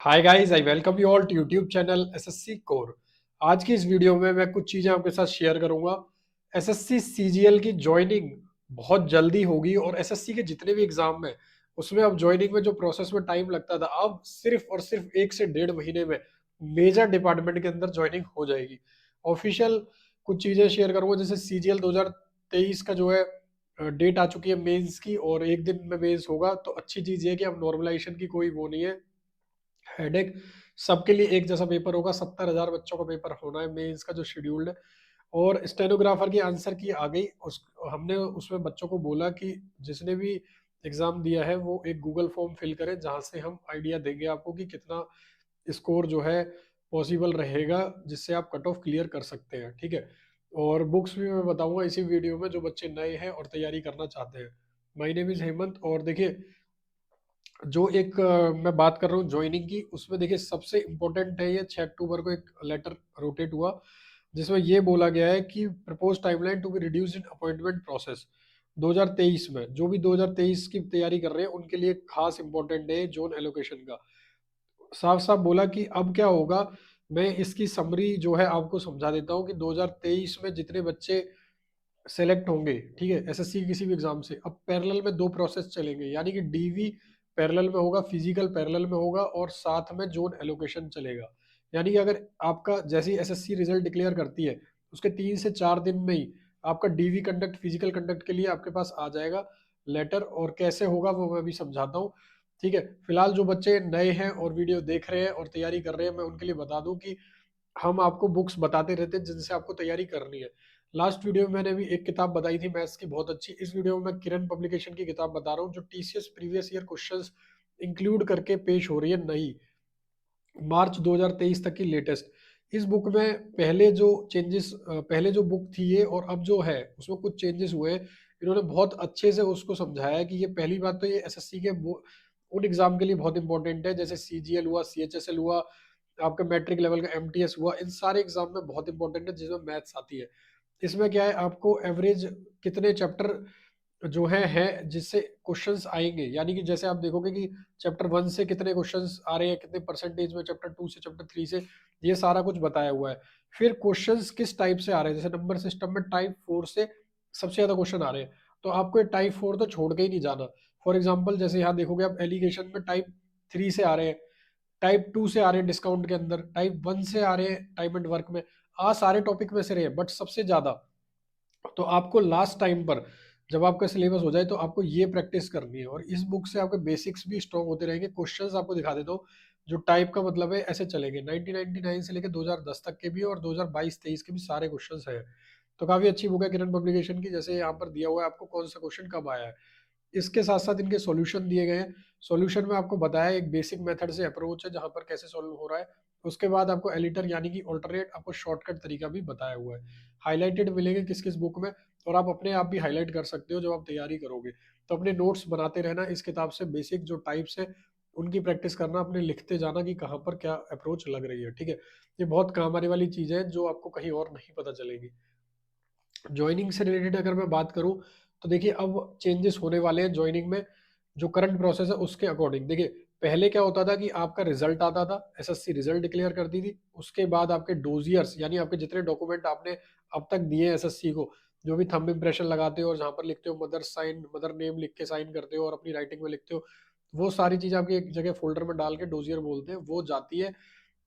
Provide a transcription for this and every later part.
Hi guys, I welcome you all to YouTube channel SSC core. आज की इस video में मैं कुछ चीज़ें आपके साथ शेयर करूंगा। एसएससी सीजीएल की ज्वाइनिंग बहुत जल्दी होगी और एसएससी के जितने भी एग्जाम में उसमें अब ज्वाइनिंग में जो प्रोसेस में टाइम लगता था, अब सिर्फ और सिर्फ 1 से 1.5 महीने में मेजर डिपार्टमेंट के अंदर ज्वाइनिंग हो जाएगी। ऑफिशियल कुछ चीज़ें शेयर करूंगा, जैसे सीजीएल 2023 का जो है डेट आ चुकी है मेंस की, और एक दिन में मेंस होगा। तो अच्छी चीज़ ये है कि अब नॉर्मलाइजेशन की कोई वो नहीं है, हेडेक। सबके लिए एक जैसा पेपर होगा। 70,000 बच्चों का पेपर होना है मेंस का जो शेड्यूल्ड है। और स्टेनोग्राफर की आंसर की आ गई उस, हमने उसमें बच्चों को बोला कि जिसने भी एग्जाम दिया है वो एक गूगल फॉर्म फिल करे, जहां से हम आइडिया देंगे आपको कि कितना स्कोर जो है पॉसिबल रहेगा, जिससे आप कट ऑफ क्लियर कर सकते हैं। ठीक है। और बुक्स भी मैं बताऊंगा इसी वीडियो में, जो बच्चे नए हैं और तैयारी करना चाहते हैं। My name is Hemant. और देखिए, जो एक मैं बात कर रहा हूँ ज्वाइनिंग की, उसमें देखिए सबसे इम्पोर्टेंट है, ये 6 अक्टूबर को एक लेटर रोटेट हुआ जिसमें ये बोला गया है कि propose timeline to be reduce in appointment process 2023 में। जो भी 2023 की तैयारी कर रहे हैं उनके लिए खास इंपॉर्टेंट है जोन एलोकेशन का। साफ साफ बोला कि अब क्या होगा। मैं इसकी समरी जो है आपको समझा देता हूँ कि 2023 में जितने बच्चे सेलेक्ट होंगे, ठीक है, एसएससी किसी भी एग्जाम से, अब पैरेलल में 2 प्रोसेस चलेंगे, यानी कि डीवी पैरेलल में होगा, फिजिकल पैरेलल में होगा, और साथ में जोन एलोकेशन चलेगा। यानी कि अगर आपका जैसे ही एसएससी रिजल्ट डिक्लेयर करती है, उसके 3 से 4 दिन में ही आपका डीवी कंडक्ट, फिजिकल कंडक्ट के लिए आपके पास आ जाएगा लेटर। और कैसे होगा वो मैं भी समझाता हूँ। ठीक है। फिलहाल जो बच्चे नए हैं और वीडियो देख रहे हैं और तैयारी कर रहे हैं, मैं उनके लिए बता दूं कि हम आपको बुक्स बताते रहते हैं जिनसे आपको तैयारी करनी है। लास्ट वीडियो में मैंने भी एक किताब बताई थी मैथ्स की, बहुत अच्छी। इस वीडियो में मैं किरण पब्लिकेशन की किताब बता रहा हूँ, जो TCS previous year questions include करके पेश हो रही है, नई मार्च 2023 तक की लेटेस्ट। इस बुक में पहले जो चेंजेस, पहले जो बुक थी ये और अब जो है उसमें कुछ चेंजेस हुए हैं। इन्होंने बहुत अच्छे से उसको समझाया है कि ये पहली बात तो ये एसएससी के उन एग्जाम के लिए बहुत इंपॉर्टेंट है, जैसे सीजीएल हुआ, सीएचएसएल हुआ, आपका मैट्रिक लेवल का एमटीएस हुआ। इन सारे एग्जाम में बहुत इंपॉर्टेंट है जिसमें मैथ्स आती है। इसमें क्या है, आपको एवरेज कितने चैप्टर जो है जिससे क्वेश्चंस आएंगे, यानी कि जैसे आप देखोगे कि चैप्टर 1 से कितने क्वेश्चंस आ रहे हैं, कितने परसेंटेज में, चैप्टर 2 से, चैप्टर 3 से, ये सारा कुछ बताया हुआ है। फिर क्वेश्चंस किस टाइप से आ रहे हैं, जैसे नंबर सिस्टम में टाइप 4 से सबसे ज्यादा क्वेश्चन आ रहे हैं, तो आपको ये टाइप 4 तो छोड़ के ही नहीं जाना। फॉर एग्जाम्पल जैसे यहाँ देखोगे आप, एलिगेशन में टाइप 3 से आ रहे हैं, टाइप 2 से आ रहे हैं डिस्काउंट के अंदर, टाइप 1 से आ रहे हैं टाइम एंड वर्क में। आ सारे टॉपिक में से रहे हैं, बट सबसे ज्यादा तो आपको लास्ट टाइम पर जब आपका सिलेबस हो जाए तो आपको ये प्रैक्टिस करनी है। और इस बुक से आपके बेसिक्स भी स्ट्रॉन्ग होते रहेंगे। क्वेश्चंस आपको दिखा देता हूँ जो टाइप का मतलब है, ऐसे चलेंगे 1999 से लेकर 2010 तक के भी, और 2022-23 के भी सारे क्वेश्चंस हैं। तो काफी अच्छी बुक है किरण पब्लिकेशन की। जैसे यहाँ पर दिया हुआ है आपको कौन सा क्वेश्चन कब आया है, इसके साथ साथ इनके सॉल्यूशन दिए गए हैं। सॉल्यूशन में आपको बताया एक बेसिक मेथड से अप्रोच है जहां पर कैसे सॉल्व हो रहा है। उसके बाद आपको एलिटर यानी कि ऑल्टरनेट, आपको शॉर्टकट तरीका भी बताया हुआ है। हाईलाइटेड मिलेंगे किस किस बुक में, और आप अपने आप भी हाईलाइट कर सकते हो जब आप तैयारी करोगे। तो अपने नोट्स बनाते रहना इस किताब से, बेसिक जो टाइप्स है उनकी प्रैक्टिस करना, अपने लिखते जाना कि कहाँ पर क्या अप्रोच लग रही है। ठीक है। ये बहुत काम आने वाली चीज़ है जो आपको कहीं और नहीं पता चलेगी। ज्वाइनिंग से रिलेटेड अगर मैं बात करूं, तो देखिए अब चेंजेस होने वाले हैं ज्वाइनिंग में। जो करंट प्रोसेस है उसके अकॉर्डिंग देखिए, पहले क्या होता था कि आपका रिजल्ट आता था, एसएससी रिजल्ट डिक्लेयर करती थी, उसके बाद आपके डोजियर्स यानी आपके जितने डॉक्यूमेंट आपने अब तक दिए एसएससी को, जो भी थंब इम्प्रेशन लगाते हो और जहां पर लिखते हो मदर साइन, मदर नेम लिख के साइन करते हो और अपनी राइटिंग में लिखते हो, वो सारी चीज आपकी एक जगह फोल्डर में डाल के डोजियर बोलते हैं, वो जाती है।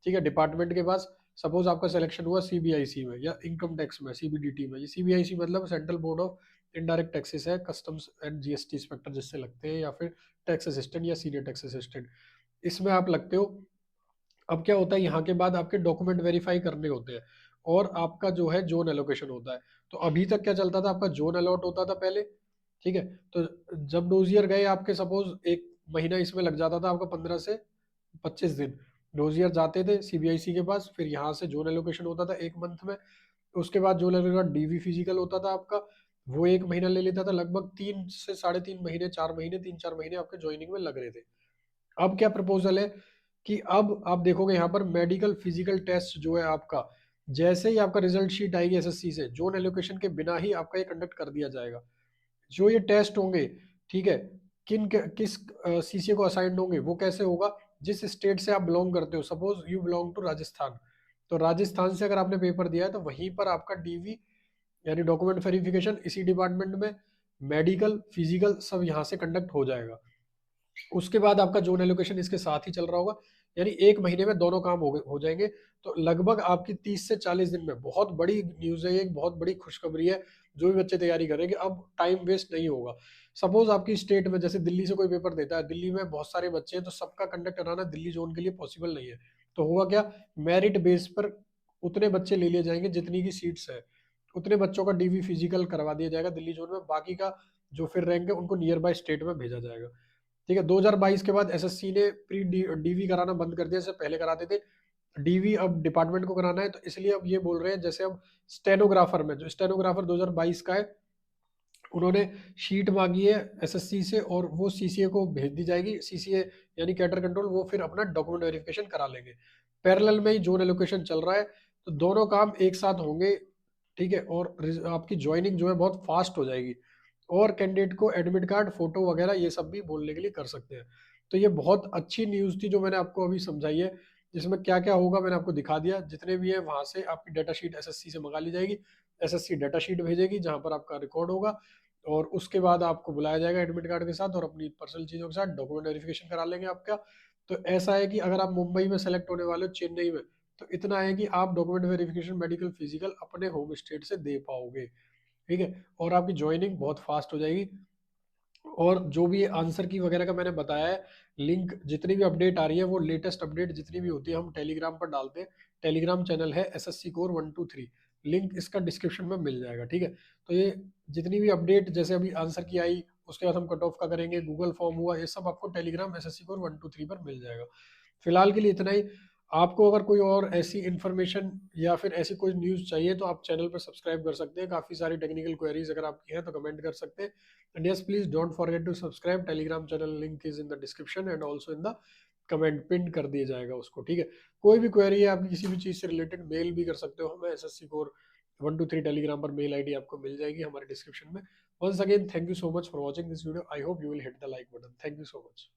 ठीक है, डिपार्टमेंट के पास। सपोज आपका सिलेक्शन हुआ सीबीआईसी में या इनकम टैक्स में, सीबीडीटी में। ये सीबीआईसी मतलब central board of indirect taxes है, कस्टम्स एंड जीएसटी इंस्पेक्टर जिससे लगते हैं, या फिर टैक्स असिस्टेंट या सीनियर टैक्स असिस्टेंट, इसमें आप लगते हो। अब क्या होता है, यहाँ के बाद आपके डॉक्यूमेंट वेरीफाई करने होते हैं और आपका जो है जोन एलोकेशन होता है। तो अभी तक क्या चलता था, आपका जोन अलॉट होता था पहले। ठीक है। तो जब डोजियर गए आपके, सपोज एक महीना इसमें लग जाता था आपका, 15 से 25 दिन डोजियर जाते थे सीबीआईसी के पास, फिर यहाँ से जोन एलोकेशन होता था 1 मंथ में। उसके बाद जोन एलोकेशन डीवी फिजिकल होता था आपका, वो 1 महीना ले लेता था, लगभग 3 से 3.5 महीने, 4 महीने, 3-4 महीने आपके ज्वाइनिंग में लग रहे थे। अब क्या प्रपोजल है कि अब आप देखोगे यहाँ पर मेडिकल फिजिकल टेस्ट जो है आपका, जैसे ही आपका रिजल्ट शीट आएगी एसएससी से, जोन एलोकेशन के बिना ही आपका ये कंडक्ट कर दिया जाएगा। जो ये टेस्ट होंगे, ठीक है, किस सीसीए को असाइंड होंगे, वो कैसे होगा, जिस स्टेट से आप बिलोंग करते हो, suppose you belong to Rajasthan, तो राजस्थान से अगर आपने पेपर दिया है तो वहीं पर आपका डीवी यानी डॉक्यूमेंट वेरिफिकेशन इसी डिपार्टमेंट में, मेडिकल फिजिकल सब यहाँ से कंडक्ट हो जाएगा। उसके बाद आपका जोन एलोकेशन इसके साथ ही चल रहा होगा, यानी 1 महीने में दोनों काम हो जाएंगे। तो लगभग आपकी 30 से 40 दिन में, बहुत बड़ी न्यूज़ है, एक बहुत बड़ी खुशखबरी है। जो भी बच्चे तैयारी करेंगे अब टाइम वेस्ट नहीं होगा। सपोज आपकी स्टेट में जैसे दिल्ली से कोई पेपर देता है, दिल्ली में बहुत सारे बच्चे हैं तो सबका कंडक्ट कराना दिल्ली जोन के लिए पॉसिबल नहीं है। तो होगा क्या, मेरिट बेस पर उतने बच्चे ले लिए जाएंगे जितनी की सीट्स है, उतने बच्चों का डीवी फिजिकल करवा दिया जाएगा दिल्ली जोन में, बाकी का जो फिर रैंक है उनको नियर बाय स्टेट में भेजा जाएगा। ठीक है, 2022 के बाद एसएससी ने प्री डीवी कराना बंद कर दिया, जैसे पहले कराते थे। डीवी अब डिपार्टमेंट को कराना है, तो इसलिए अब ये बोल रहे हैं, जैसे अब स्टेनोग्राफर में, जो स्टेनोग्राफर 2022 का है, उन्होंने शीट मांगी है एसएससी से और वो सीसीए को भेज दी जाएगी। सीसीए यानी कैडर कंट्रोल, वो फिर अपना डॉक्यूमेंट वेरिफिकेशन करा लेंगे। पैरेलल में ही जोन एलोकेशन चल रहा है, तो दोनों काम एक साथ होंगे। ठीक है, और आपकी ज्वाइनिंग जो है बहुत फास्ट हो जाएगी, और कैंडिडेट को एडमिट कार्ड फोटो वगैरह ये सब भी बोलने के लिए कर सकते हैं। तो ये बहुत अच्छी न्यूज़ थी जो मैंने आपको अभी समझाई है, जिसमें क्या क्या होगा मैंने आपको दिखा दिया। जितने भी है वहां से आपकी डेटा शीट एसएससी से मंगा ली जाएगी, एसएससी डेटा शीट भेजेगी जहां पर आपका रिकॉर्ड होगा, और उसके बाद आपको बुलाया जाएगा एडमिट कार्ड के साथ और अपनी पर्सनल चीज़ों के साथ डॉक्यूमेंट वेरिफिकेशन करा लेंगे आपका। तो ऐसा है कि अगर आप मुंबई में सेलेक्ट होने वाले हो, चेन्नई में, तो इतना है कि आप डॉक्यूमेंट वेरिफिकेशन मेडिकल फिजिकल अपने होम स्टेट से दे पाओगे। ठीक है, और आपकी ज्वाइनिंग बहुत फास्ट हो जाएगी। और जो भी आंसर की वगैरह का मैंने बताया है, लिंक जितनी भी अपडेट आ रही है, वो लेटेस्ट अपडेट जितनी भी होती है हम टेलीग्राम पर डालते हैं। टेलीग्राम चैनल है एसएससी कोर 123, लिंक इसका डिस्क्रिप्शन में मिल जाएगा। ठीक है, तो ये जितनी भी अपडेट जैसे अभी आंसर की आई, उसके बाद हम कट ऑफ का करेंगे, गूगल फॉर्म हुआ, ये सब आपको टेलीग्राम एसएससी कोर 123 पर मिल जाएगा। फिलहाल के लिए इतना ही। आपको अगर कोई और ऐसी इन्फॉर्मेशन या फिर ऐसी कोई न्यूज़ चाहिए तो आप चैनल पर सब्सक्राइब कर सकते हैं। काफ़ी सारी टेक्निकल क्वेरीज अगर आपकी हैं तो कमेंट कर सकते हैं। And yes, please don't forget to subscribe. Telegram channel link is in the description and also in the comment, pin कर दिया जाएगा उसको। ठीक है, कोई भी क्वेरी है आपकी किसी भी चीज़ से रिलेटेड, मेल भी कर सकते हो हमें, एसएससी कोर 123 टेलीग्राम पर मेल आईडी आपको मिल जाएगी हमारे डिस्क्रिप्शन में। Once again thank you so much for watching this video. I hope you will hit the like button. Thank you so much.